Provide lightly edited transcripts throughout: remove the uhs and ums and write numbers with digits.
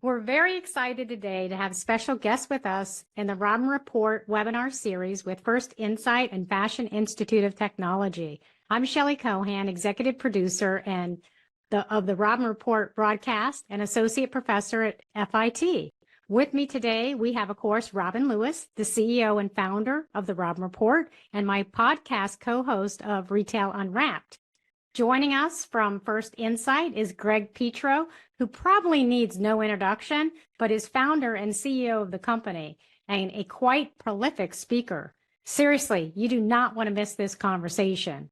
We're very excited today to have special guests with us in the Robin Report webinar series with First Insight and Fashion Institute of Technology. I'm Shelley Kohan, executive producer of the Robin Report broadcast and associate professor at FIT. With me today, we have, of course, Robin Lewis, the CEO and founder of the Robin Report, and my podcast co-host of Retail Unwrapped. Joining us from First Insight is Greg Petro, who probably needs no introduction, but is founder and CEO of the company and a quite prolific speaker. Seriously, you do not want to miss this conversation.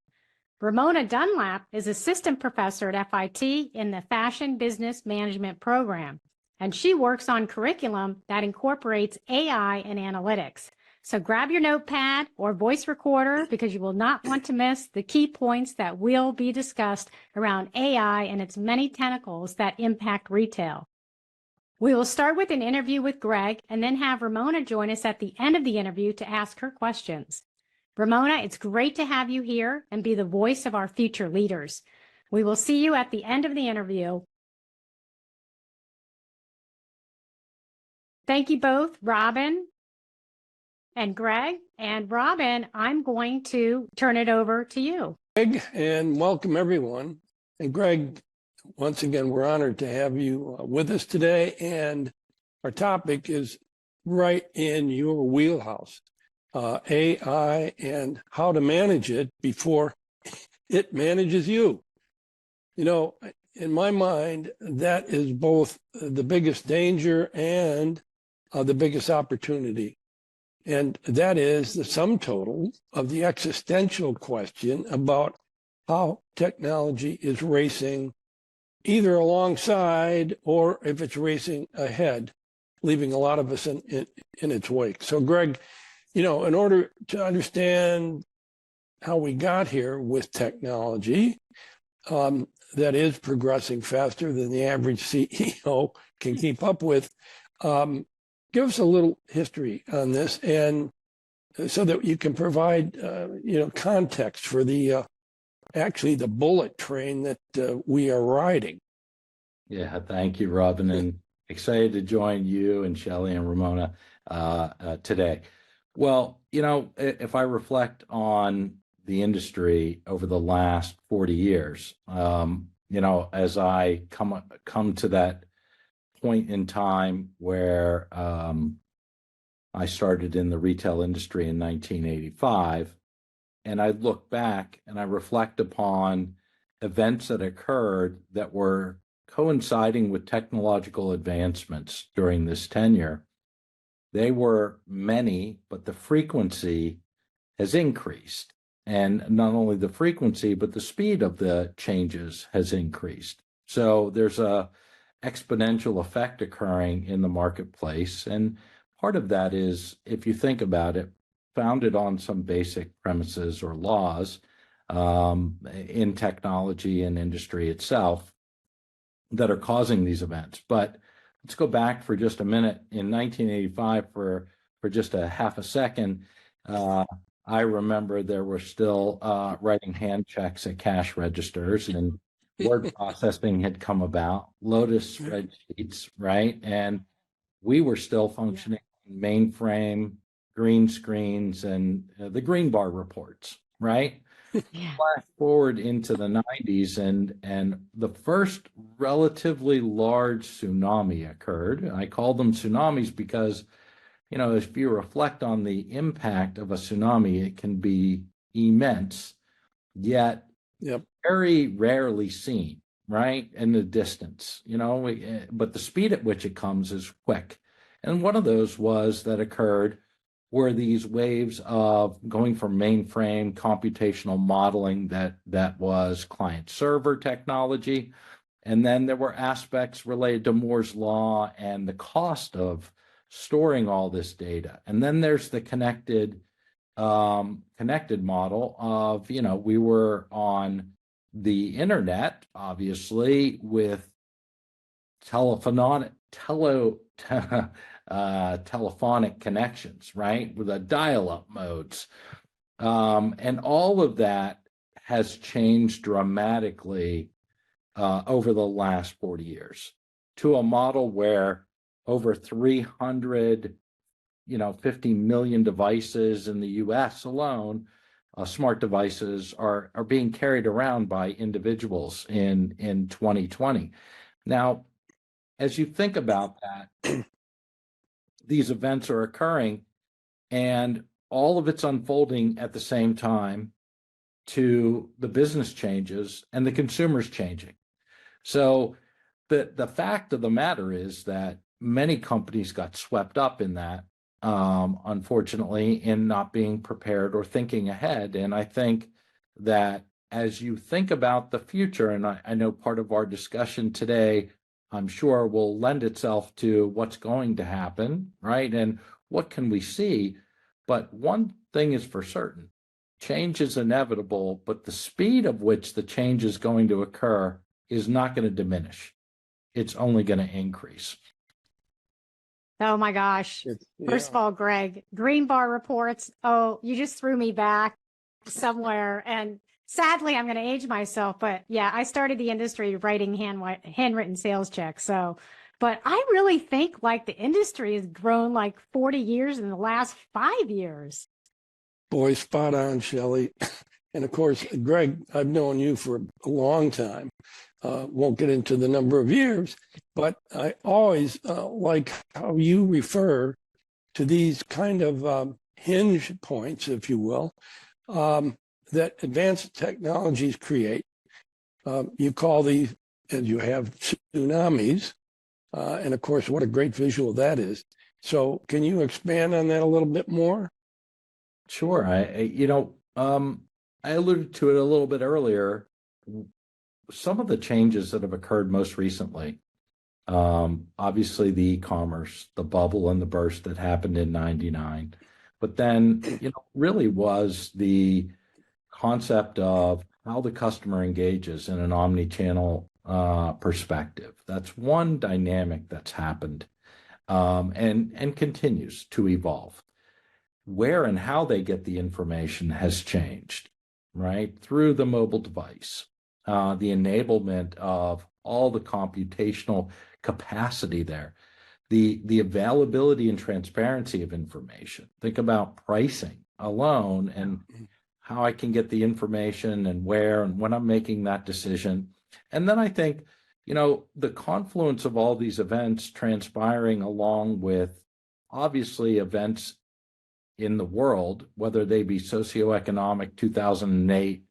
Ramona Dunlap is assistant professor at FIT in the Fashion Business Management program, and she works on curriculum that incorporates AI and analytics. So grab your notepad or voice recorder because you will not want to miss the key points that will be discussed around AI and its many tentacles that impact retail. We will start with an interview with Greg and then have Ramona join us at the end of the interview to ask her questions. Ramona, it's great to have you here and be the voice of our future leaders. We will see you at the end of the interview. Thank you both, Robin and Greg. And Robin, I'm going to turn it over to you. Greg, and welcome everyone. And Greg, once again, we're honored to have you with us today. And our topic is right in your wheelhouse, AI and how to manage it before it manages you. You know, in my mind, that is both the biggest danger and the biggest opportunity. And that is the sum total of the existential question about how technology is racing either alongside or if it's racing ahead, leaving a lot of us in its wake. So, Greg, you know, in order to understand how we got here with technology that is progressing faster than the average CEO can keep up with, give us a little history on this, and so that you can provide, context for the actually the bullet train that we are riding. Yeah, thank you, Robin, and excited to join you and Shelley and Ramona today. Well, you know, if I reflect on the industry over the last 40 years, as I come to that point in time where I started in the retail industry in 1985, and I look back and I reflect upon events that occurred that were coinciding with technological advancements during this tenure. They were many, but the frequency has increased. And not only the frequency, but the speed of the changes has increased. So there's a exponential effect occurring in the marketplace. And part of that is, if you think about it, founded on some basic premises or laws in technology and industry itself that are causing these events. But let's go back for just a minute. In 1985, for just a half a second, I remember there were still writing hand checks at cash registers, and word processing had come about, Lotus spreadsheets, right? And we were still functioning mainframe, green screens, and the green bar reports, right? Yeah. Flash forward into the 90s, and the first relatively large tsunami occurred. I call them tsunamis because, you know, if you reflect on the impact of a tsunami, it can be immense, yet very rarely seen, right, in the distance, but the speed at which it comes is quick. And one of those that occurred were these waves of going from mainframe computational modeling that was client-server technology, and then there were aspects related to Moore's Law and the cost of storing all this data. And then there's the connected model of, we were on the internet, obviously, with telephonic connections, right, with the dial-up modes. And all of that has changed dramatically over the last 40 years to a model where over 350 million devices in the US alone, smart devices are being carried around by individuals in 2020. Now, as you think about that, these events are occurring and all of it's unfolding at the same time to the business changes and the consumers changing. So the fact of the matter is that many companies got swept up in that, unfortunately, in not being prepared or thinking ahead. And I think that as you think about the future, and I know part of our discussion today, I'm sure will lend itself to what's going to happen, right? And what can we see? But one thing is for certain, change is inevitable, but the speed of which the change is going to occur is not going to diminish. It's only going to increase. Oh my gosh. First of all, Greg, green bar reports. Oh, you just threw me back somewhere. And sadly, I'm going to age myself. But yeah, I started the industry writing handwritten sales checks. So, but I really think like the industry has grown like 40 years in the last 5 years. Boy, spot on, Shelley. And of course, Greg, I've known you for a long time. Won't get into the number of years, but I always like how you refer to these kind of hinge points, if you will, that advanced technologies create. You call these, and you have tsunamis, and of course, what a great visual that is. So can you expand on that a little bit more? Sure. I alluded to it a little bit earlier. Some of the changes that have occurred most recently, obviously the e-commerce, the bubble and the burst that happened in '99, but then, really was the concept of how the customer engages in an omni-channel perspective. That's one dynamic that's happened, and continues to evolve. Where and how they get the information has changed, right? Through the mobile device. The enablement of all the computational capacity there, the availability and transparency of information. Think about pricing alone and how I can get the information and where and when I'm making that decision. And then I think, the confluence of all these events transpiring along with obviously events in the world, whether they be socioeconomic 2008,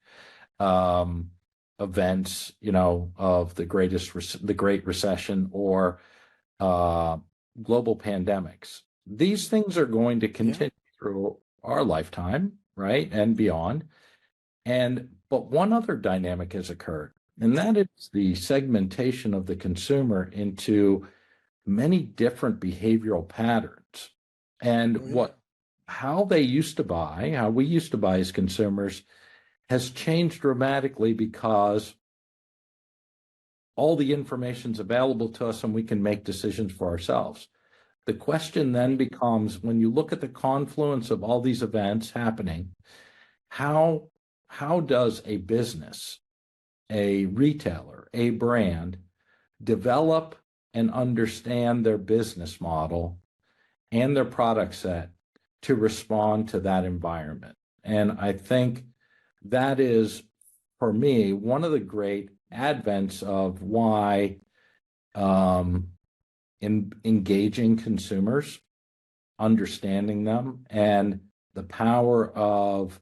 events, of the Great Recession or global pandemics. These things are going to continue through our lifetime, right, and beyond. But one other dynamic has occurred, and that is the segmentation of the consumer into many different behavioral patterns. And how we used to buy as consumers has changed dramatically because all the information's available to us and we can make decisions for ourselves. The question then becomes, when you look at the confluence of all these events happening, how does a business, a retailer, a brand develop and understand their business model and their product set to respond to that environment? And I think that is, for me, one of the great advents of why engaging consumers, understanding them, and the power of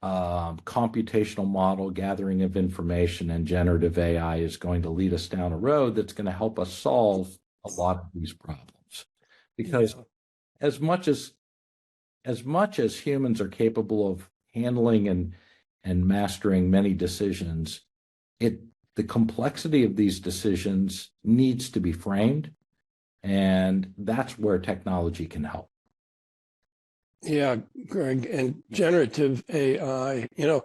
computational model gathering of information and generative AI is going to lead us down a road that's going to help us solve a lot of these problems. Because as much as humans are capable of handling and mastering many decisions, the complexity of these decisions needs to be framed, and that's where technology can help. Yeah, Greg, and generative AI, and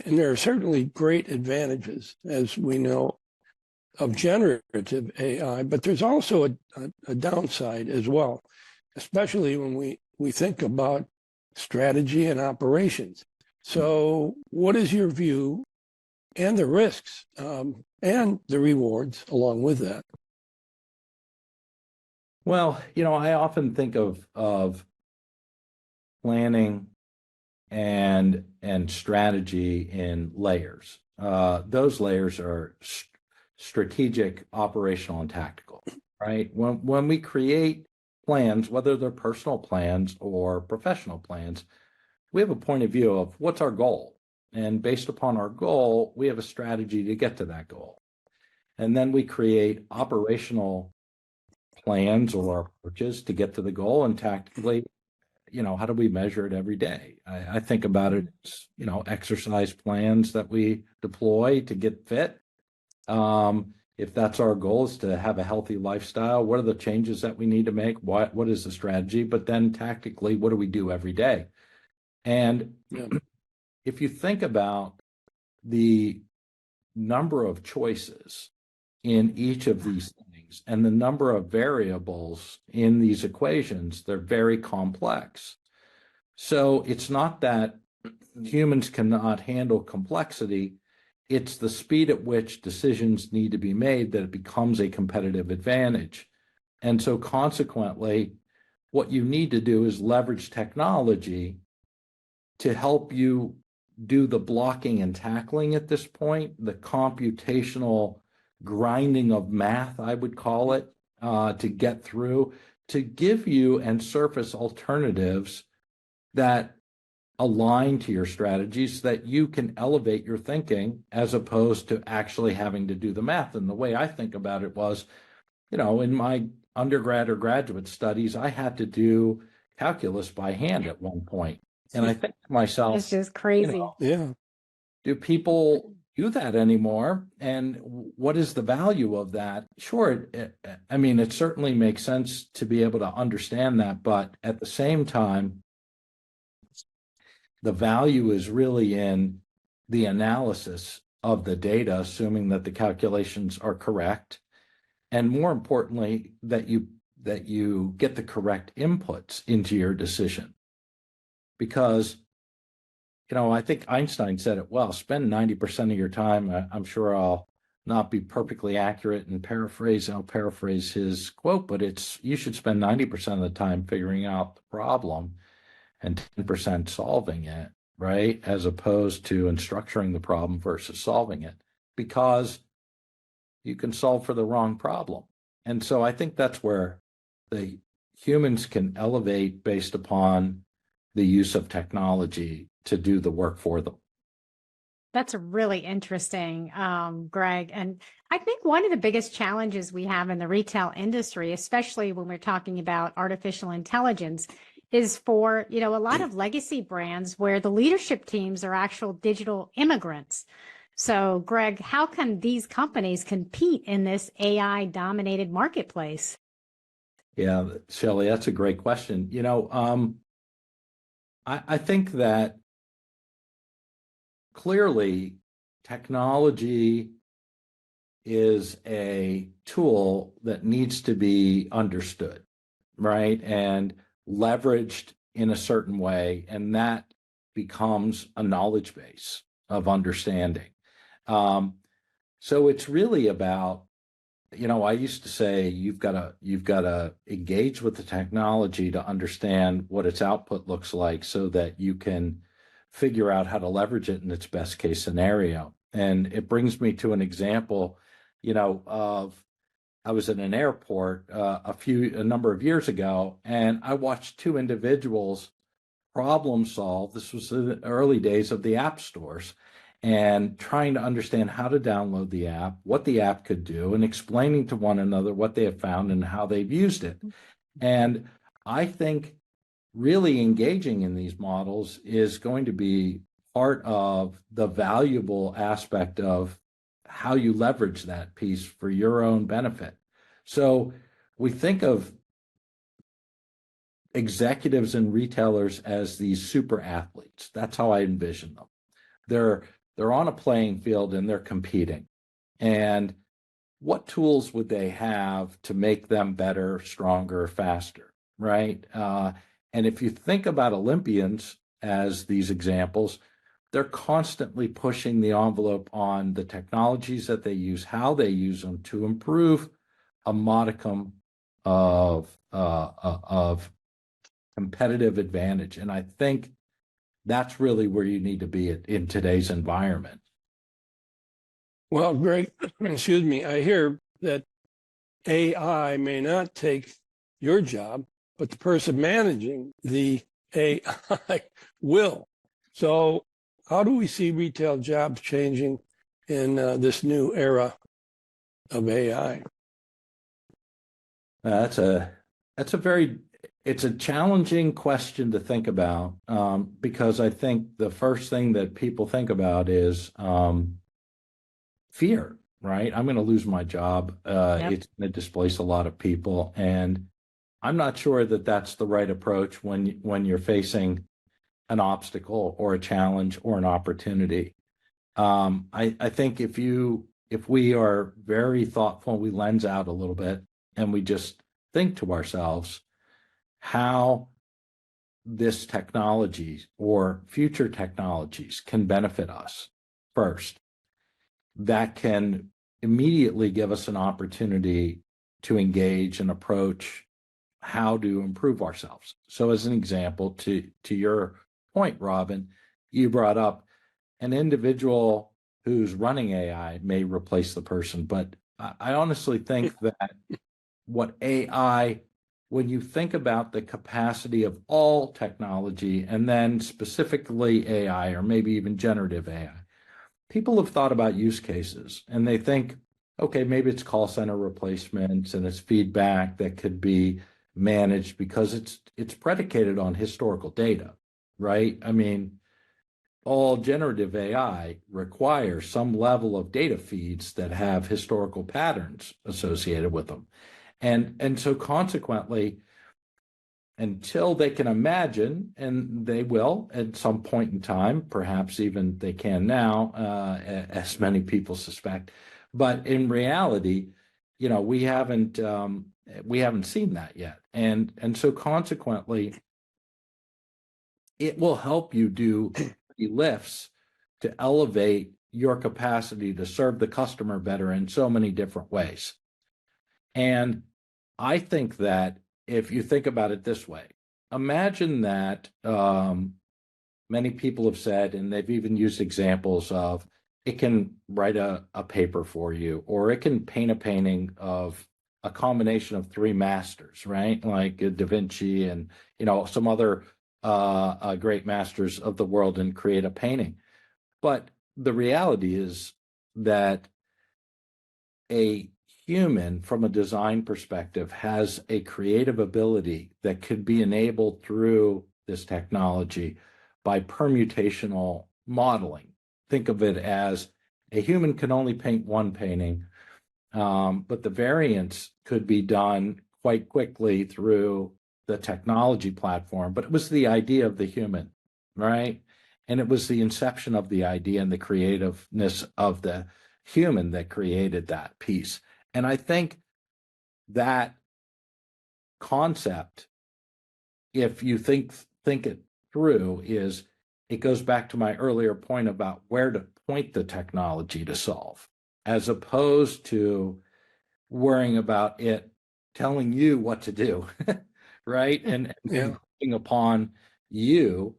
there are certainly great advantages, as we know, of generative AI, but there's also a downside as well, especially when we think about strategy and operations. So what is your view and the risks and the rewards along with that? Well, I often think of planning and strategy in layers. Those layers are strategic, operational, and tactical, right? When we create plans, whether they're personal plans or professional plans, we have a point of view of what's our goal. And based upon our goal, we have a strategy to get to that goal. And then we create operational plans or approaches to get to the goal, and tactically, how do we measure it every day? I think about it as, exercise plans that we deploy to get fit. If that's our goal, is to have a healthy lifestyle, what are the changes that we need to make? What is the strategy? But then tactically, what do we do every day? And if you think about the number of choices in each of these things and the number of variables in these equations, they're very complex. So it's not that humans cannot handle complexity, it's the speed at which decisions need to be made that it becomes a competitive advantage. And so consequently, what you need to do is leverage technology to help you do the blocking and tackling at this point, the computational grinding of math, I would call it, to get through, to give you and surface alternatives that align to your strategies so that you can elevate your thinking as opposed to actually having to do the math. And the way I think about it was, in my undergrad or graduate studies, I had to do calculus by hand at one point. And I think to myself, It's just crazy. Do people do that anymore? And what is the value of that? Sure, it certainly makes sense to be able to understand that, but at the same time, the value is really in the analysis of the data, assuming that the calculations are correct, and more importantly, that you get the correct inputs into your decision. Because I think Einstein said it well, spend 90% of your time. I'm sure I'll not be perfectly accurate and I'll paraphrase his quote, but you should spend 90% of the time figuring out the problem and 10% solving it, right? As opposed to structuring the problem versus solving it, because you can solve for the wrong problem. And so I think that's where the humans can elevate based upon the use of technology to do the work for them. That's really interesting, Greg. And I think one of the biggest challenges we have in the retail industry, especially when we're talking about artificial intelligence, is for, a lot of legacy brands where the leadership teams are actual digital immigrants. So, Greg, how can these companies compete in this AI-dominated marketplace? Yeah, Shelley, that's a great question. I think that clearly technology is a tool that needs to be understood, right? And leveraged in a certain way, and that becomes a knowledge base of understanding. So it's really about, I used to say you've got to engage with the technology to understand what its output looks like so that you can figure out how to leverage it in its best case scenario. And it brings me to an example, of I was in an airport a number of years ago, and I watched two individuals problem solve. This was in the early days of the app stores, and trying to understand how to download the app, what the app could do, and explaining to one another what they have found and how they've used it. And I think really engaging in these models is going to be part of the valuable aspect of how you leverage that piece for your own benefit. So we think of executives and retailers as these super athletes. That's how I envision them. They're on a playing field and they're competing. And what tools would they have to make them better, stronger, faster, right? And if you think about Olympians as these examples, they're constantly pushing the envelope on the technologies that they use, how they use them to improve a modicum of competitive advantage. And I think that's really where you need to be in today's environment. Well, Greg, excuse me, I hear that AI may not take your job, but the person managing the AI will. So how do we see retail jobs changing in this new era of AI? That's a it's a challenging question to think about, because I think the first thing that people think about is fear, right? I'm going to lose my job. Yep. It's going to displace a lot of people, and I'm not sure that that's the right approach when you're facing an obstacle or a challenge or an opportunity. I think if we are very thoughtful, we lens out a little bit and we just think to ourselves how this technology or future technologies can benefit us first. That can immediately give us an opportunity to engage and approach how to improve ourselves. So as an example, to your point, Robin, you brought up an individual who's running AI may replace the person, but I honestly think that what AI, when you think about the capacity of all technology and then specifically AI or maybe even generative AI, people have thought about use cases and they think, okay, maybe it's call center replacements and it's feedback that could be managed because it's predicated on historical data, right? I mean, all generative AI requires some level of data feeds that have historical patterns associated with them. And so consequently, until they can imagine, and they will at some point in time, perhaps even they can now, as many people suspect, but in reality, we haven't seen that yet. And so consequently, it will help you do lifts to elevate your capacity to serve the customer better in so many different ways. And I think that if you think about it this way, imagine that many people have said, and they've even used examples of, it can write a paper for you, or it can paint a painting of a combination of three masters, right? Like Da Vinci and, some other great masters of the world, and create a painting. But the reality is that a human, from a design perspective, has a creative ability that could be enabled through this technology by permutational modeling. Think of it as a human can only paint one painting, but the variants could be done quite quickly through the technology platform. But it was the idea of the human, right? And it was the inception of the idea and the creativeness of the human that created that piece. And I think that concept, if you think it through, it goes back to my earlier point about where to point the technology to solve, as opposed to worrying about it telling you what to do, right? And putting upon you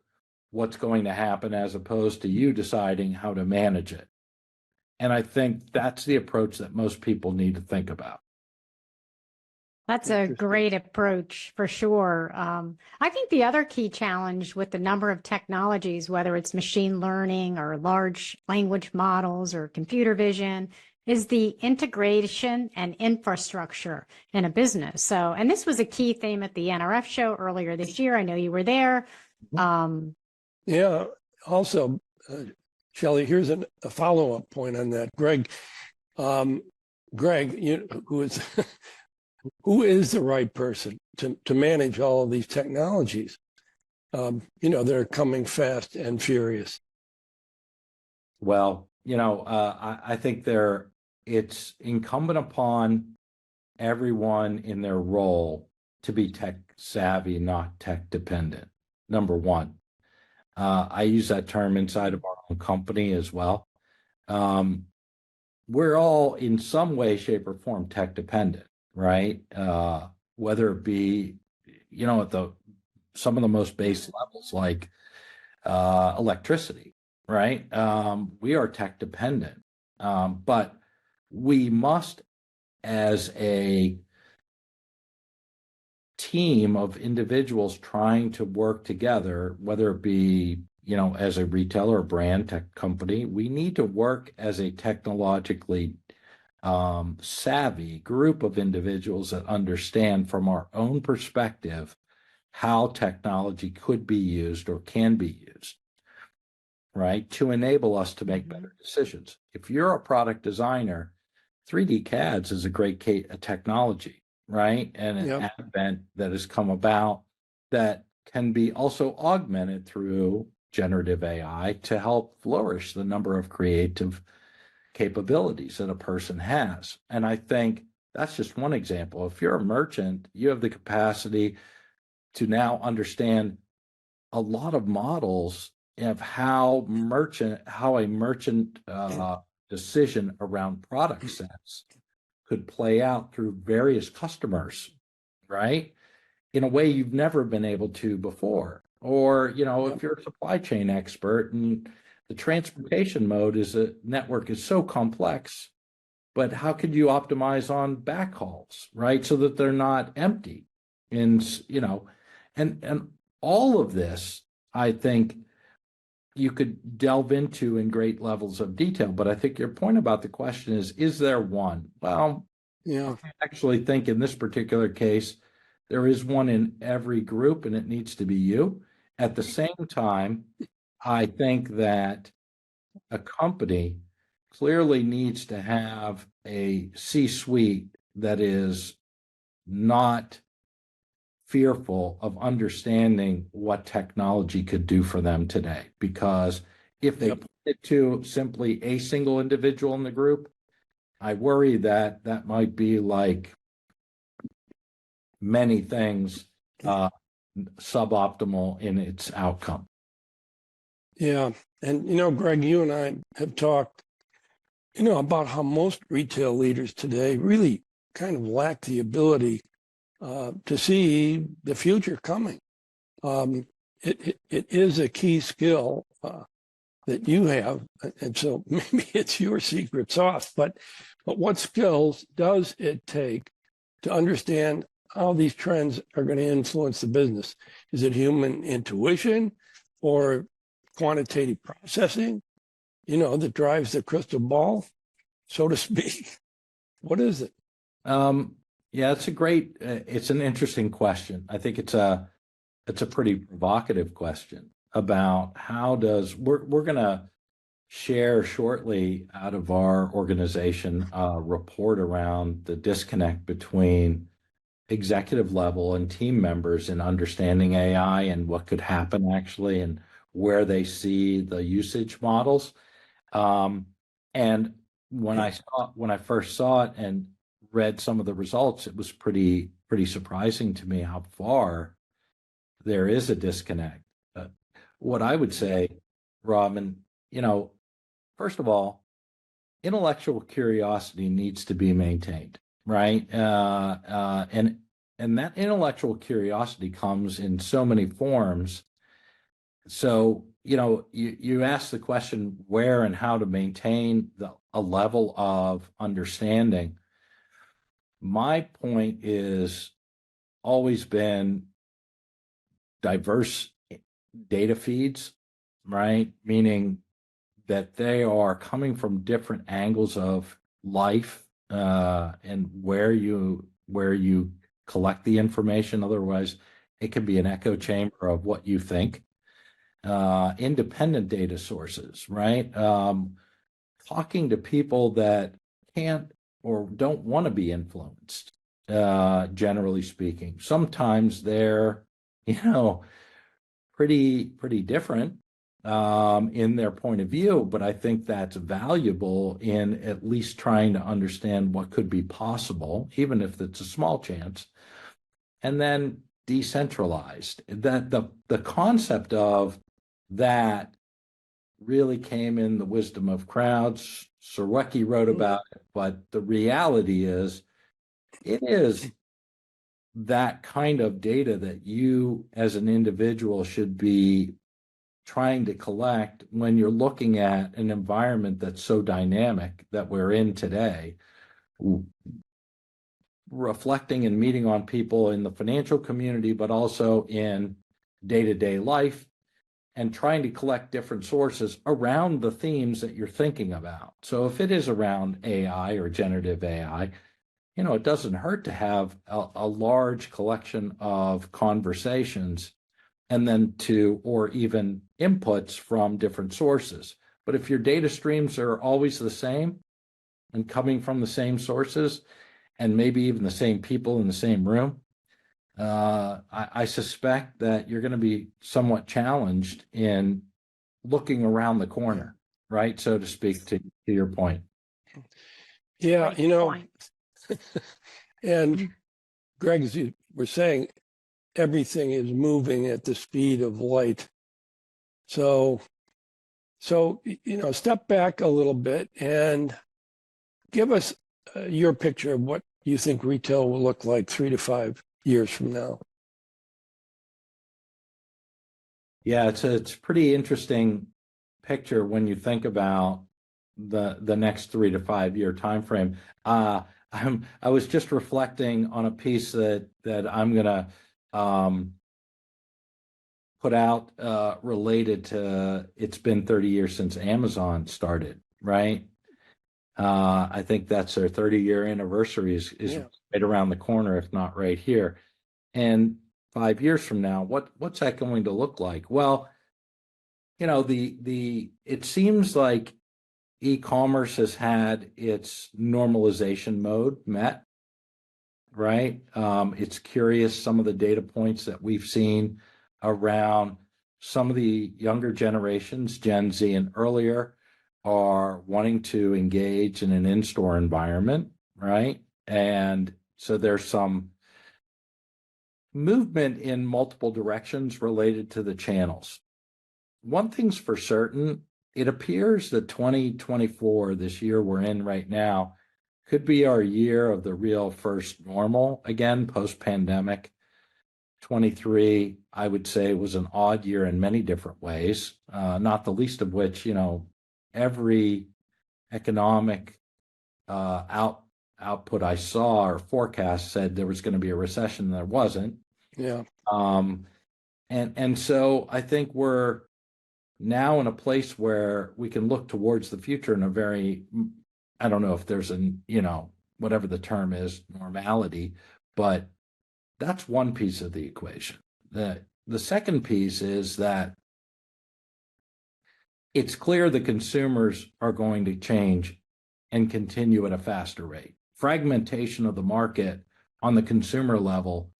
what's going to happen, as opposed to you deciding how to manage it. And I think that's the approach that most people need to think about. That's a great approach for sure. I think the other key challenge with the number of technologies, whether it's machine learning or large language models or computer vision, is the integration and infrastructure in a business. So, and this was a key theme at the NRF show earlier this year. I know you were there. Yeah. Also, Shelley, here's a follow-up point on that. Greg, who is the right person to manage all of these technologies? They're coming fast and furious. Well, I think it's incumbent upon everyone in their role to be tech savvy, not tech dependent. Number one. I use that term inside of our own company as well. We're all in some way, shape, or form tech dependent, right? whether it be, at some of the most base levels like electricity, right? We are tech dependent, but we must, as a team of individuals trying to work together, whether it be, as a retailer or brand tech company, we need to work as a technologically savvy group of individuals that understand from our own perspective how technology could be used or can be used, right, to enable us to make better decisions. If you're a product designer, 3D CADs is a great technology, right? And an Yep. advent that has come about that can be also augmented through generative AI to help flourish the number of creative capabilities that a person has. And I think that's just one example. If you're a merchant, you have the capacity to now understand a lot of models of how a merchant decision around product sets could play out through various customers, right? In a way you've never been able to before. Or, if you're a supply chain expert and the transportation network is so complex, but how could you optimize on backhauls, right? So that they're not empty. And, and all of this, I think you could delve into in great levels of detail. But I think your point about the question is there one? Well, Yeah. I actually think in this particular case, there is one in every group, and it needs to be you. At the same time, I think that a company clearly needs to have a C-suite that is not fearful of understanding what technology could do for them today. Because if they put it to simply a single individual in the group, I worry that that might be like many things, suboptimal in its outcome. Yeah. And, Greg, you and I have talked, about how most retail leaders today really kind of lack the ability to see the future coming. It is a key skill that you have. And so maybe it's your secret sauce, but what skills does it take to understand how these trends are going to influence the business? Is it human intuition or quantitative processing, that drives the crystal ball, so to speak? What is it? Yeah, it's an interesting question. I think it's a pretty provocative question about we're going to share shortly out of our organization a report around the disconnect between executive level and team members in understanding AI and what could happen actually and where they see the usage models. And when I first saw it and read some of the results, it was pretty surprising to me how far there is a disconnect. What I would say, Robin, first of all, intellectual curiosity needs to be maintained, right? And that intellectual curiosity comes in so many forms. So, you ask the question where and how to maintain a level of understanding. My point is always been diverse data feeds, right? Meaning that they are coming from different angles of life and where you collect the information. Otherwise, it can be an echo chamber of what you think. Independent data sources, right? Talking to people that can't or don't want to be influenced, generally speaking. Sometimes they're, pretty different in their point of view, but I think that's valuable in at least trying to understand what could be possible, even if it's a small chance. And then decentralized, that the concept of that really came in the wisdom of crowds. Sirwecki wrote about it, but the reality is it is that kind of data that you as an individual should be trying to collect when you're looking at an environment that's so dynamic that we're in today, reflecting and meeting on people in the financial community, but also in day-to-day life, and trying to collect different sources around the themes that you're thinking about. So if it is around AI or generative AI, it doesn't hurt to have a large collection of conversations and then or even inputs from different sources. But if your data streams are always the same and coming from the same sources and maybe even the same people in the same room, I suspect that you're going to be somewhat challenged in looking around the corner, right? So to speak, to your point. Yeah, Great point. and Greg, as you were saying, everything is moving at the speed of light. So, step back a little bit and give us your picture of what you think retail will look like 3 to 5 years from now. Yeah, it's a pretty interesting picture when you think about the next 3 to 5 year time frame. I was just reflecting on a piece that I'm gonna put out related to, it's been 30 years since Amazon started, right? I think that's their 30-year anniversary is right around the corner, if not right here. And 5 years from now, what's that going to look like? Well, it seems like e-commerce has had its normalization mode met, right? It's curious, some of the data points that we've seen around some of the younger generations, Gen Z and earlier, are wanting to engage in an in-store environment, right? And so there's some movement in multiple directions related to the channels. One thing's for certain, it appears that 2024, this year we're in right now, could be our year of the real first normal again, post-pandemic. 23, I would say, was an odd year in many different ways, not the least of which, every economic output I saw or forecast said there was going to be a recession, and there wasn't. Yeah. And so I think we're now in a place where we can look towards the future in a very, I don't know if there's whatever the term is, normality, but that's one piece of the equation. The second piece is that it's clear the consumers are going to change and continue at a faster rate. Fragmentation of the market on the consumer level,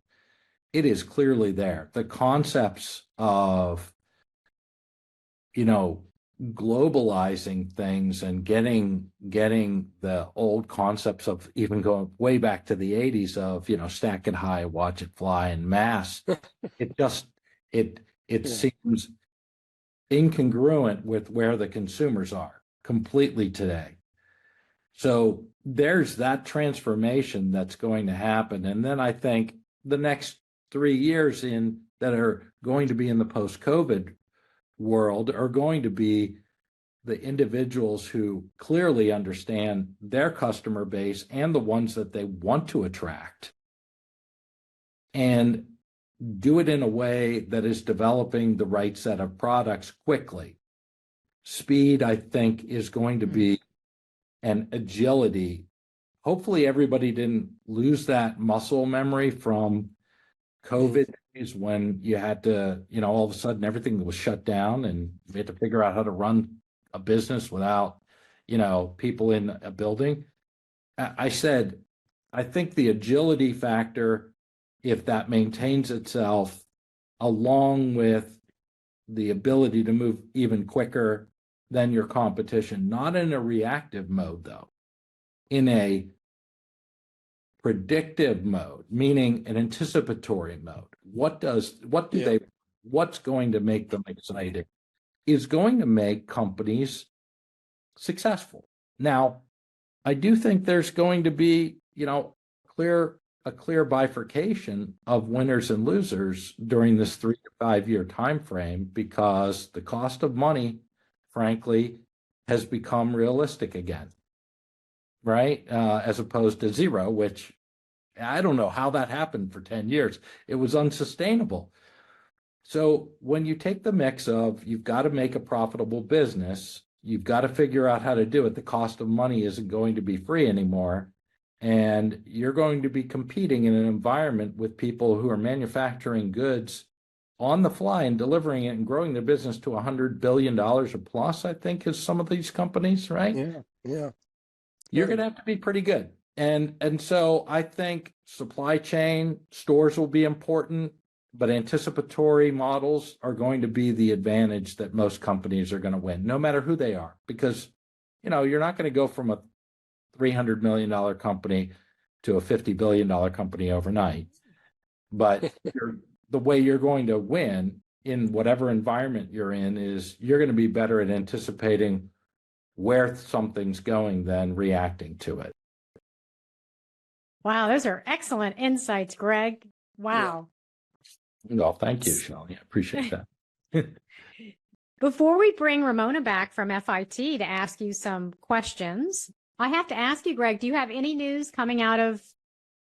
it is clearly there. The concepts of, globalizing things and getting the old concepts of even going way back to the 80s of, stack it high, watch it fly, and mass, it seems incongruent with where the consumers are completely today. So there's that transformation that's going to happen. And then I think the next 3 years that are going to be in the post-COVID world are going to be the individuals who clearly understand their customer base and the ones that they want to attract, and do it in a way that is developing the right set of products quickly. Speed, I think, is going to be an agility. Hopefully everybody didn't lose that muscle memory from COVID days when you had to, all of a sudden everything was shut down and we had to figure out how to run a business without, people in a building. I said, I think the agility factor, if that maintains itself, along with the ability to move even quicker than your competition, not in a reactive mode though, in a predictive mode, meaning an anticipatory mode. What's going to make them excited is going to make companies successful. Now, I do think there's going to be, clear a clear bifurcation of winners and losers during this 3 to 5 year time frame, because the cost of money, frankly, has become realistic again, right? As opposed to zero, which I don't know how that happened for 10 years. It was unsustainable. So when you take the mix of you've got to make a profitable business, you've got to figure out how to do it. The cost of money isn't going to be free anymore. And you're going to be competing in an environment with people who are manufacturing goods on the fly and delivering it and growing their business to $100 billion or plus, I think, is some of these companies, right? Yeah. You're going to have to be pretty good. And so I think supply chain, stores will be important, but anticipatory models are going to be the advantage that most companies are going to win, no matter who they are, because, you're not going to go from a $300 million company to a $50 billion company overnight. But the way you're going to win in whatever environment you're in is you're going to be better at anticipating where something's going than reacting to it. Wow, those are excellent insights, Greg. Wow. Well, thank you, Shelley. I appreciate that. Before we bring Ramona back from FIT to ask you some questions, I have to ask you, Greg, do you have any news coming out of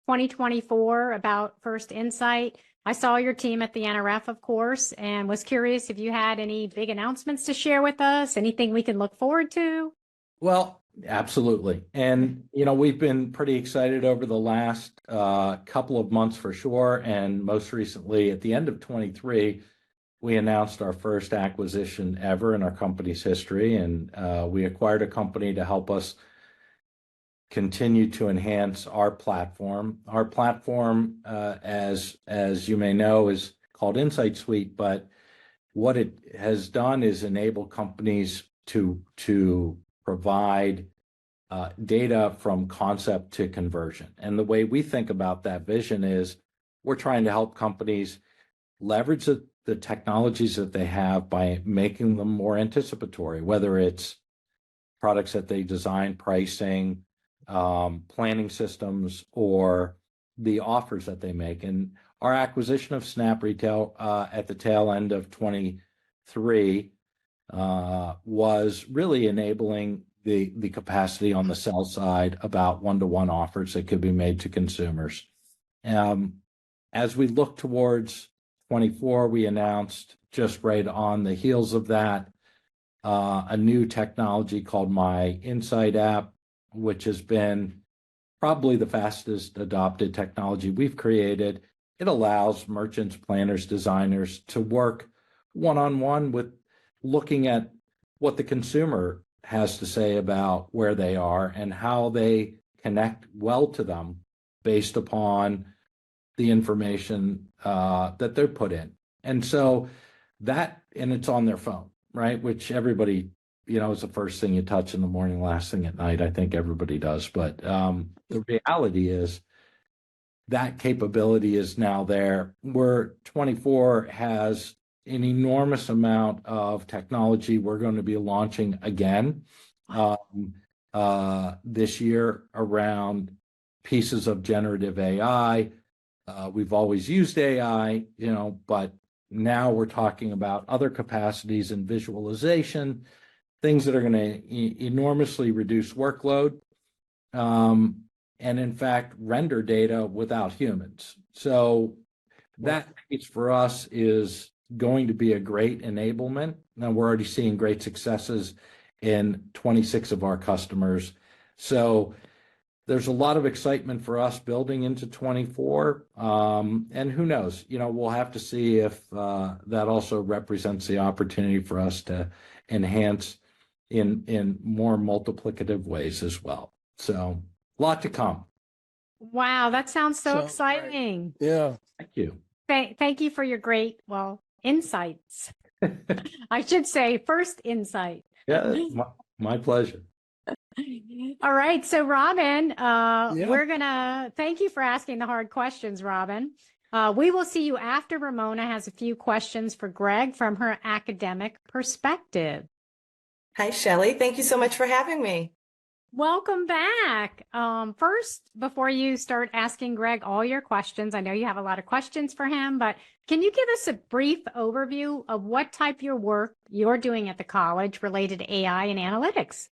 2024 about First Insight? I saw your team at the NRF, of course, and was curious if you had any big announcements to share with us, anything we can look forward to? Well, absolutely. And, we've been pretty excited over the last couple of months for sure. And most recently, at the end of 23, we announced our first acquisition ever in our company's history. And we acquired a company to help us continue to enhance our platform. Our platform, as you may know, is called Insight Suite, but what it has done is enable companies to provide data from concept to conversion. And the way we think about that vision is we're trying to help companies leverage the technologies that they have by making them more anticipatory, whether it's products that they design, pricing, planning systems, or the offers that they make. And our acquisition of Snap Retail at the tail end of 23 was really enabling the capacity on the sell side about one-to-one offers that could be made to consumers. As we look towards 24, we announced just right on the heels of that a new technology called My Insight app, which has been probably the fastest adopted technology we've created. It allows merchants, planners, designers to work one-on-one with looking at what the consumer has to say about where they are and how they connect well to them based upon the information that they're put in. And so and it's on their phone, right? Which everybody, is the first thing you touch in the morning, last thing at night. I think everybody does. But the reality is that capability is now there, where 24 has an enormous amount of technology we're going to be launching again this year around pieces of generative AI. We've always used AI, but now we're talking about other capacities in visualization, things that are going to enormously reduce workload, and in fact, render data without humans. So that piece for us is going to be a great enablement. Now we're already seeing great successes in 26 of our customers. So there's a lot of excitement for us building into 24. And who knows, we'll have to see if that also represents the opportunity for us to enhance in more multiplicative ways as well. So a lot to come. Wow, that sounds so exciting. Right. Yeah. Thank you. Thank you for your great, insights. I should say first insight. Yeah, my pleasure. All right. So Robin, we're going to thank you for asking the hard questions, Robin. We will see you after Ramona has a few questions for Greg from her academic perspective. Hi, Shelley. Thank you so much for having me. Welcome back. First, before you start asking Greg all your questions, I know you have a lot of questions for him, but can you give us a brief overview of what type of your work you're doing at the college related to AI and analytics?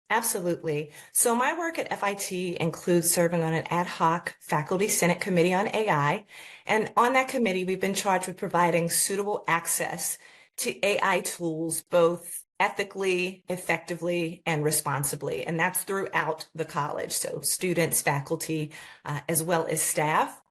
Absolutely. So my work at FIT includes serving on an ad hoc faculty senate committee on AI. And on that committee, we've been charged with providing suitable access to AI tools, both ethically, effectively, and responsibly. And that's throughout the college. So students, faculty, as well as staff.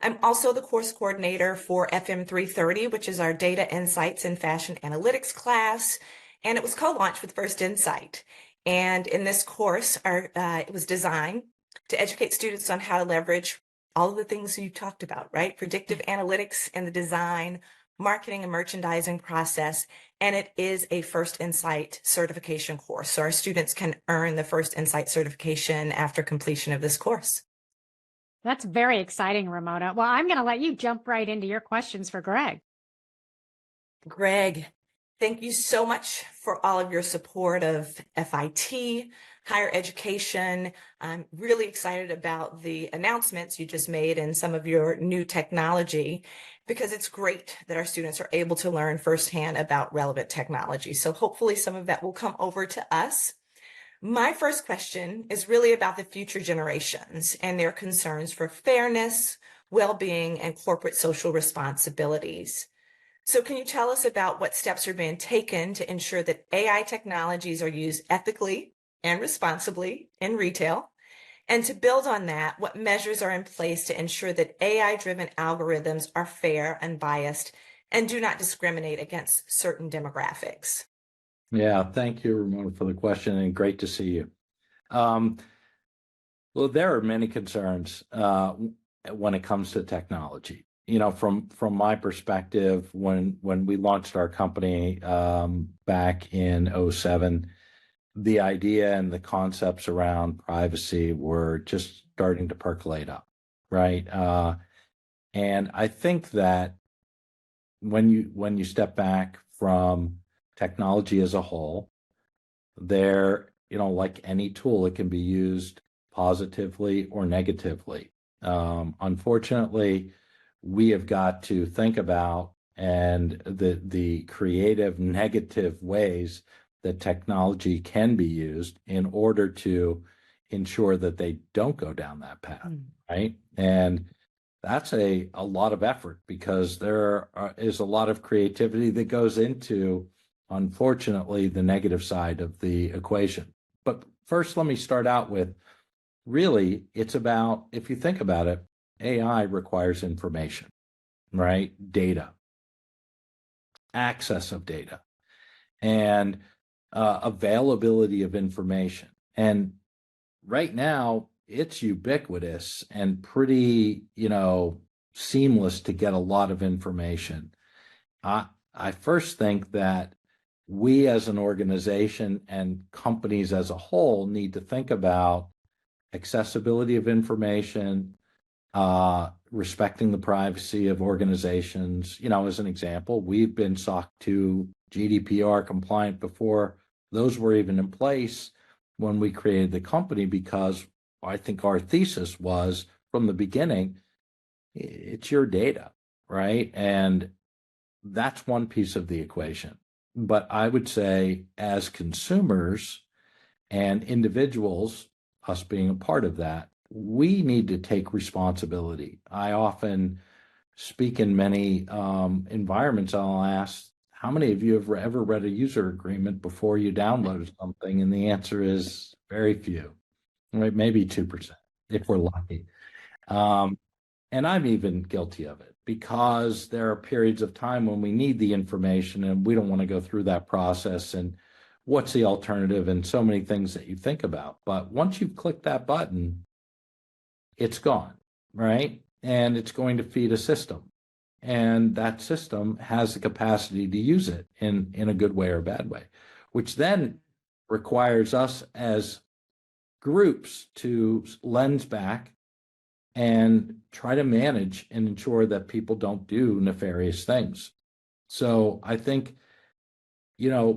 I'm also the course coordinator for FM 330, which is our data insights and fashion analytics class. And it was co-launched with First Insight. And in this course, it was designed to educate students on how to leverage all of the things you talked about, right? Predictive analytics in the design, marketing and merchandising process. And it is a First Insight certification course. So our students can earn the First Insight certification after completion of this course. That's very exciting, Ramona. Well, I'm going to let you jump right into your questions for Greg. Greg, thank you so much for all of your support of FIT, higher education. I'm really excited about the announcements you just made and some of your new technology, because it's great that our students are able to learn firsthand about relevant technology. So hopefully some of that will come over to us. My first question is really about the future generations and their concerns for fairness, well-being, and corporate social responsibilities. So can you tell us about what steps are being taken to ensure that AI technologies are used ethically and responsibly in retail? And to build on that, what measures are in place to ensure that AI-driven algorithms are fair and biased and do not discriminate against certain demographics? Yeah, thank you, Ramona, for the question, and great to see you. Well, there are many concerns when it comes to technology. You know, from my perspective, when we launched our company back in 2007, the idea and the concepts around privacy were just starting to percolate up, right? And I think that when you step back from technology as a whole, there, like any tool, it can be used positively or negatively. Unfortunately, we have got to think about and the creative negative ways that technology can be used in order to ensure that they don't go down that path, right? And that's a lot of effort, because there is a lot of creativity that goes into, unfortunately, the negative side of the equation. But first, let me start out with, really, it's about, if you think about it, AI requires information, right? Data, access of data, and availability of information. And right now, it's ubiquitous and pretty, seamless to get a lot of information. I first think that we as an organization and companies as a whole need to think about accessibility of information, respecting the privacy of organizations. As an example, we've been SOC 2 GDPR compliant before those were even in place when we created the company, because I think our thesis was from the beginning, it's your data, right? And that's one piece of the equation. But I would say, as consumers and individuals, us being a part of that, we need to take responsibility. I often speak in many environments. I'll ask, how many of you have ever read a user agreement before you downloaded something? And the answer is very few, right? Maybe 2%, if we're lucky. And I'm even guilty of it, because there are periods of time when we need the information and we don't want to go through that process. And what's the alternative? And so many things that you think about. But once you've clicked that button, it's gone, right? And it's going to feed a system. And that system has the capacity to use it in a good way or a bad way, which then requires us as groups to lens back and try to manage and ensure that people don't do nefarious things. So I think,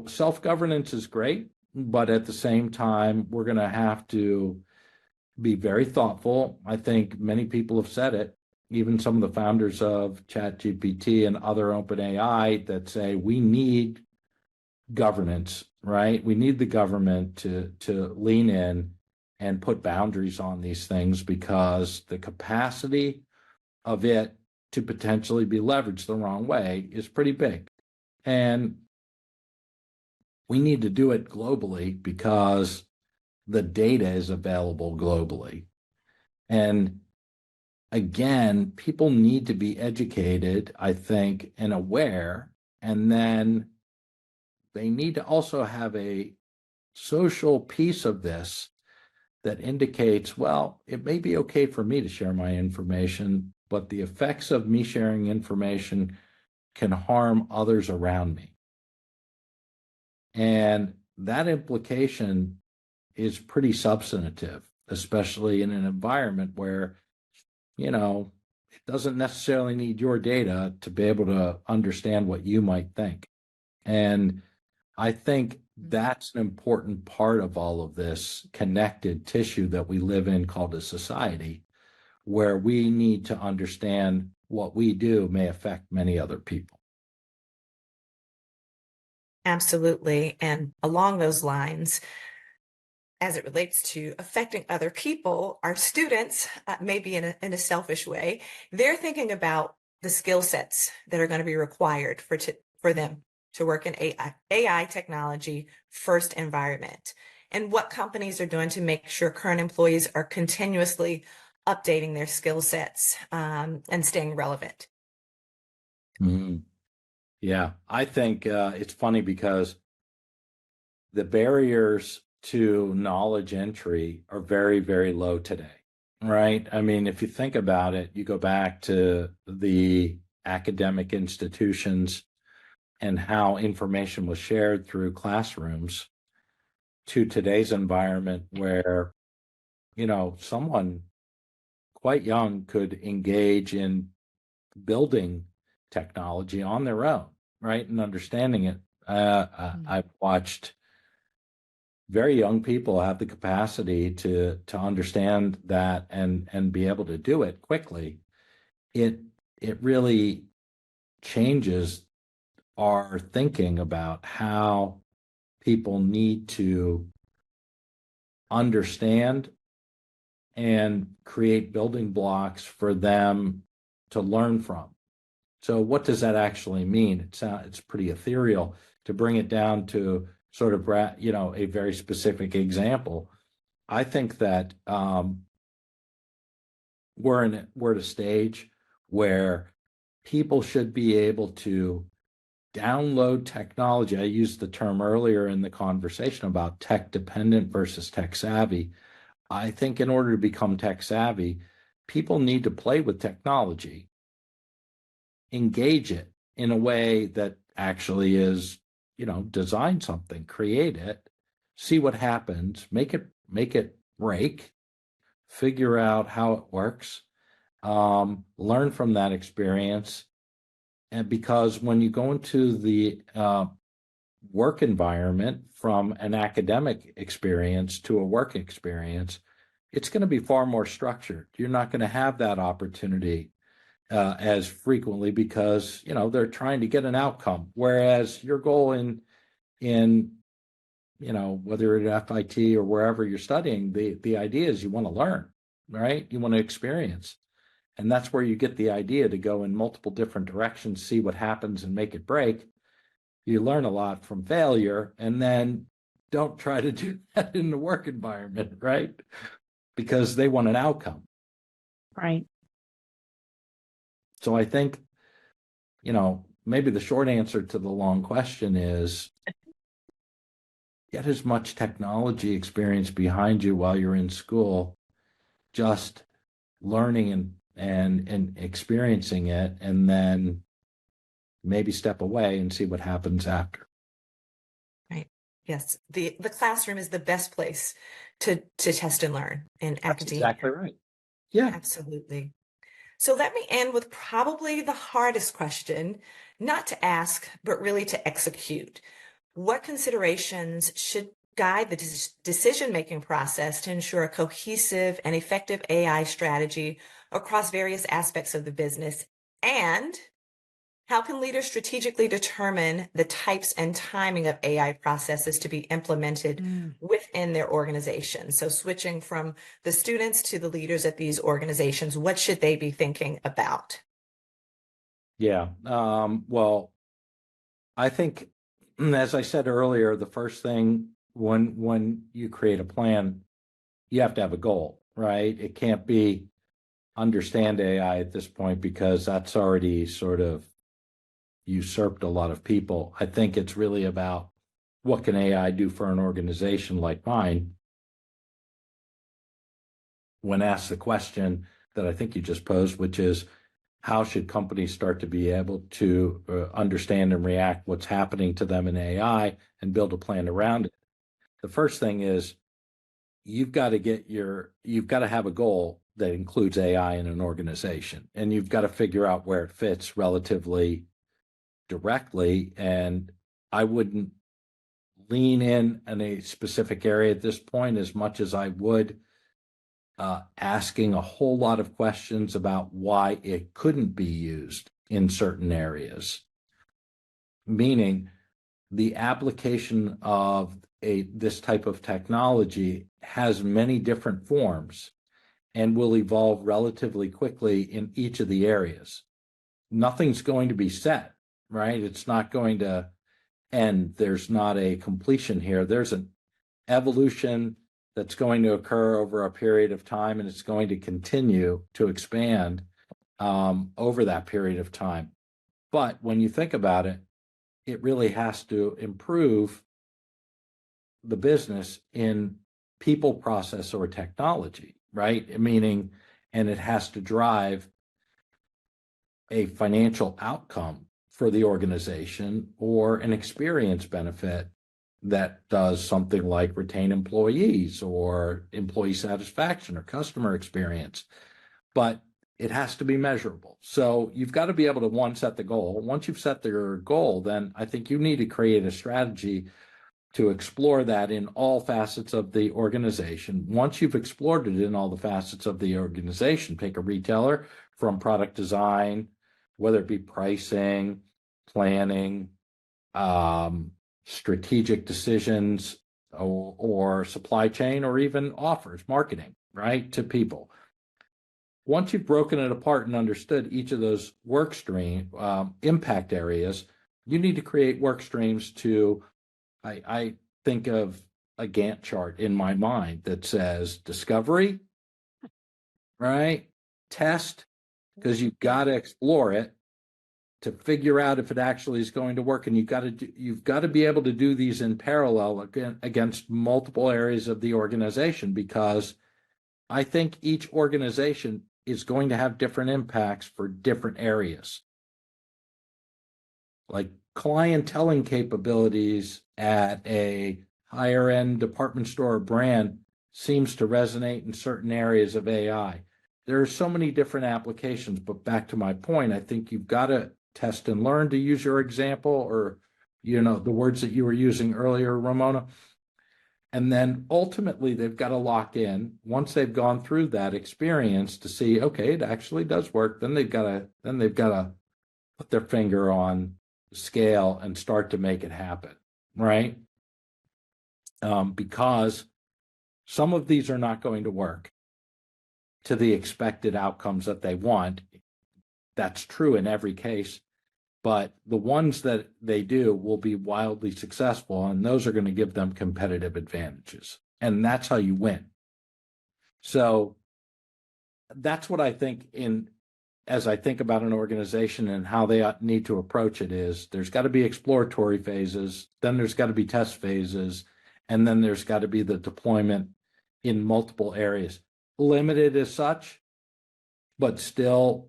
self-governance is great, but at the same time, we're going to have to be very thoughtful. I think many people have said it, even some of the founders of ChatGPT and other open AI, that say we need governance, right? We need the government to lean in and put boundaries on these things, because the capacity of it to potentially be leveraged the wrong way is pretty big. And we need to do it globally because the data is available globally. And again, people need to be educated, I think, and aware. And then they need to also have a social piece of this that indicates, well, it may be okay for me to share my information, but the effects of me sharing information can harm others around me. And that implication is pretty substantive, especially in an environment where, it doesn't necessarily need your data to be able to understand what you might think. And I think that's an important part of all of this connected tissue that we live in called a society, where we need to understand what we do may affect many other people. Absolutely. And along those lines, as it relates to affecting other people, our students, maybe in a selfish way, they're thinking about the skill sets that are going to be required for them to work in AI technology first environment, and what companies are doing to make sure current employees are continuously updating their skill sets and staying relevant. Mm-hmm. Yeah, I think it's funny because the barriers to knowledge entry are very, very low today, right? I mean, if you think about it, you go back to the academic institutions and how information was shared through classrooms to today's environment where, someone quite young could engage in building technology on their own, right? And understanding it. I've watched very young people have the capacity to understand that and be able to do it quickly. It really changes our thinking about how people need to understand and create building blocks for them to learn from. So what does that actually mean? It's pretty ethereal. To bring it down to sort of, a very specific example, I think that we're at a stage where people should be able to download technology. I used the term earlier in the conversation about tech dependent versus tech savvy. I think in order to become tech savvy, people need to play with technology, engage it in a way that actually is, design something, create it, see what happens, make it break, figure out how it works, learn from that experience. And because when you go into the work environment from an academic experience to a work experience, it's going to be far more structured. You're not going to have that opportunity as frequently because, they're trying to get an outcome. Whereas your goal in whether at FIT or wherever you're studying, the idea is you want to learn, right? You want to experience. And that's where you get the idea to go in multiple different directions, see what happens and make it break. You learn a lot from failure, and then don't try to do that in the work environment, right? Because they want an outcome. Right. So I think, maybe the short answer to the long question is get as much technology experience behind you while you're in school, just learning and experiencing it, and then maybe step away and see what happens after. Right. Yes. The classroom is the best place to test and learn in academia. Exactly right. Yeah. Absolutely. So let me end with probably the hardest question, not to ask, but really to execute. What considerations should guide the decision-making process to ensure a cohesive and effective AI strategy across various aspects of the business? And how can leaders strategically determine the types and timing of AI processes to be implemented within their organization? So switching from the students to the leaders at these organizations, what should they be thinking about? Yeah. Well, I think, as I said earlier, the first thing when you create a plan, you have to have a goal, right? It can't be understand AI at this point because that's already sort of usurped a lot of people. I think it's really about what can AI do for an organization like mine. When asked the question that I think you just posed, which is how should companies start to be able to understand and react what's happening to them in AI and build a plan around it? The first thing is you've got to have a goal that includes AI in an organization, and you've got to figure out where it fits relatively directly. And I wouldn't lean in a specific area at this point as much as I would asking a whole lot of questions about why it couldn't be used in certain areas. Meaning the application of this type of technology has many different forms and will evolve relatively quickly in each of the areas. Nothing's going to be set, right? It's not going to end. There's not a completion here. There's an evolution that's going to occur over a period of time, and it's going to continue to expand over that period of time. But when you think about it, it really has to improve the business in people, process, or technology, right? Meaning, and it has to drive a financial outcome for the organization or an experience benefit that does something like retain employees or employee satisfaction or customer experience. But it has to be measurable. So you've got to be able to, one, set the goal. Once you've set your goal, then I think you need to create a strategy to explore that in all facets of the organization. Once you've explored it in all the facets of the organization, take a retailer, from product design, whether it be pricing, planning, strategic decisions, or supply chain, or even offers, marketing, right, to people. Once you've broken it apart and understood each of those work stream impact areas, you need to create work streams to, I think of a Gantt chart in my mind that says discovery, right? Test, because you've got to explore it to figure out if it actually is going to work. And you've got to be able to do these in parallel against multiple areas of the organization, because I think each organization is going to have different impacts for different areas. Like clienteling capabilities at a higher end department store or brand seems to resonate in certain areas of AI. There are so many different applications, but back to my point, I think you've got to test and learn, to use your example, or, the words that you were using earlier, Ramona. And then ultimately they've got to lock in, once they've gone through that experience, to see, okay, it actually does work. Then they've got to put their finger on the scale and start to make it happen, right? Because some of these are not going to work to the expected outcomes that they want. That's true in every case, but the ones that they do will be wildly successful, and those are going to give them competitive advantages, and that's how you win. So that's what I think as I think about an organization and how they need to approach it. Is there's got to be exploratory phases, then there's got to be test phases, and then there's got to be the deployment in multiple areas, limited as such, but still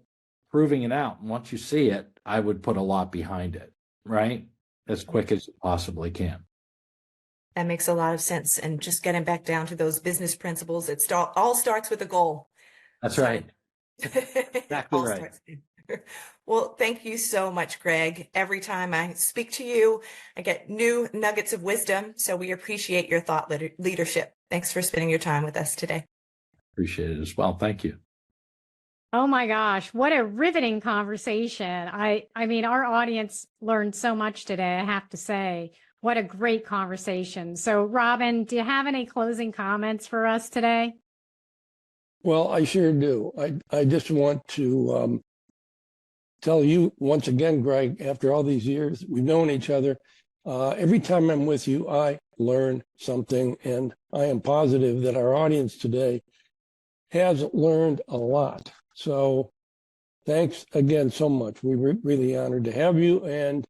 proving it out. And once you see it, I would put a lot behind it, right? As quick as you possibly can. That makes a lot of sense. And just getting back down to those business principles, all starts with a goal. That's right. Exactly All right. starts there. Well, thank you so much, Greg. Every time I speak to you, I get new nuggets of wisdom. So we appreciate your thought leadership. Thanks for spending your time with us today. Appreciate it as well. Thank you. Oh my gosh, what a riveting conversation. I mean, our audience learned so much today, I have to say. What a great conversation. So, Robin, do you have any closing comments for us today? Well, I sure do. I just want to tell you once again, Greg, after all these years, we've known each other. Every time I'm with you, I learn something, and I am positive that our audience today has learned a lot. So thanks again so much. We're really honored to have you. And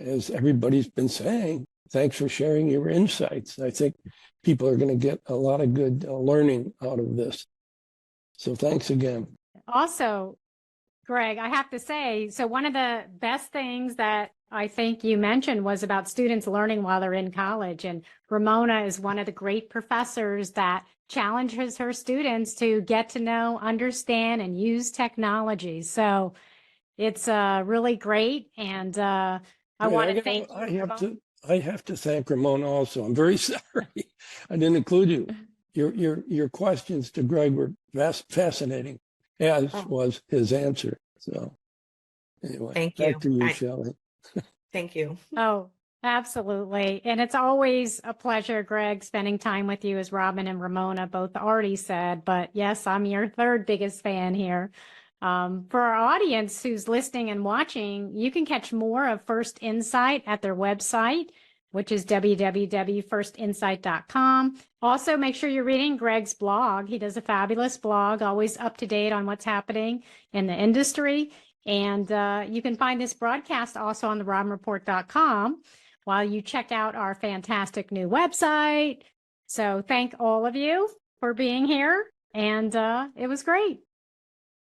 as everybody's been saying, thanks for sharing your insights. I think people are going to get a lot of good learning out of this. So thanks again. Also, Greg, I have to say, so one of the best things that I think you mentioned was about students learning while they're in college. And Ramona is one of the great professors that challenges her students to get to know, understand, and use technology. So it's really great. And I want to thank you. I have to thank Ramona also. I'm very sorry I didn't include you. Your questions to Greg were fascinating, as was his answer. So anyway, Thank you. back to you, Shelley. Thank you. Oh, absolutely. And it's always a pleasure, Greg, spending time with you, as Robin and Ramona both already said. But yes, I'm your third biggest fan here. For our audience who's listening and watching, you can catch more of First Insight at their website, which is www.firstinsight.com. Also, make sure you're reading Greg's blog. He does a fabulous blog, always up to date on what's happening in the industry. And you can find this broadcast also on the RomReport.com while you check out our fantastic new website. So thank all of you for being here. And it was great.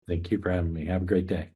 Thank you for having me. Have a great day.